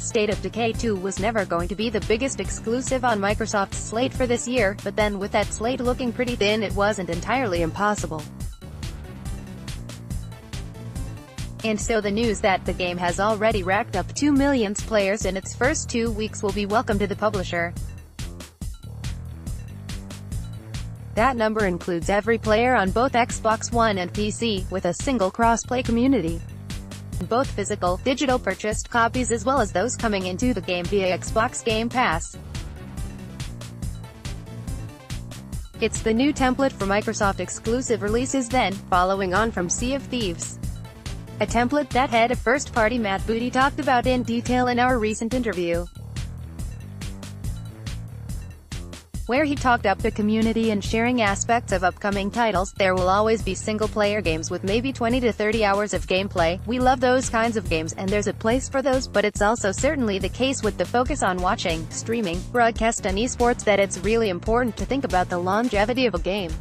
State of Decay 2 was never going to be the biggest exclusive on Microsoft's slate for this year, but then with that slate looking pretty thin, it wasn't entirely impossible. And so the news that the game has already racked up 2 million players in its first 2 weeks will be welcome to the publisher. That number includes every player on both Xbox One and PC, with a single cross-play community. Both physical, digital purchased copies as well as those coming into the game via Xbox Game Pass. It's the new template for Microsoft exclusive releases then, following on from Sea of Thieves. A template that head of first-party Matt Booty talked about in detail in our recent interview, where he talked up the community and sharing aspects of upcoming titles. There will always be single-player games with maybe 20 to 30 hours of gameplay. We love those kinds of games, and there's a place for those, but it's also certainly the case with the focus on watching, streaming, broadcast and esports that it's really important to think about the longevity of a game.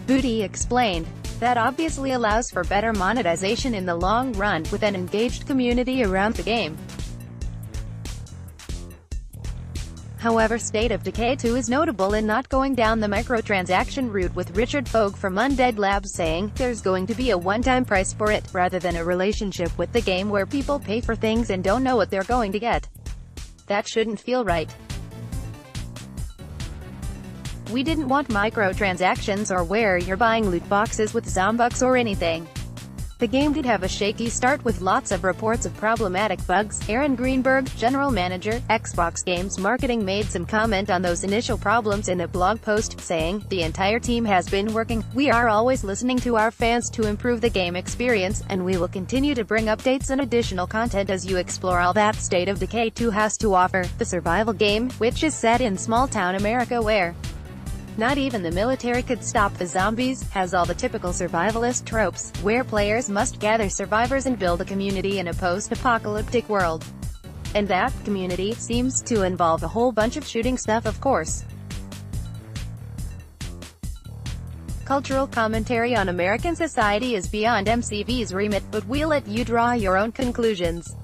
Booty explained. That obviously allows for better monetization in the long run, with an engaged community around the game. However, State of Decay 2 is notable in not going down the microtransaction route, with Richard Fogg from Undead Labs saying, "There's going to be a one-time price for it, rather than a relationship with the game where people pay for things and don't know what they're going to get. That shouldn't feel right. We didn't want microtransactions or where you're buying loot boxes with Zombucks or anything." The game did have a shaky start with lots of reports of problematic bugs. Aaron Greenberg, general manager, Xbox Games Marketing, made some comment on those initial problems in a blog post, saying, "The entire team has been working. We are always listening to our fans to improve the game experience, and we will continue to bring updates and additional content as you explore all that State of Decay 2 has to offer." The survival game, which is set in small-town America where not even the military could stop the zombies, has all the typical survivalist tropes, where players must gather survivors and build a community in a post-apocalyptic world. And that community seems to involve a whole bunch of shooting stuff, of course. Cultural commentary on American society is beyond MCV's remit, but we'll let you draw your own conclusions.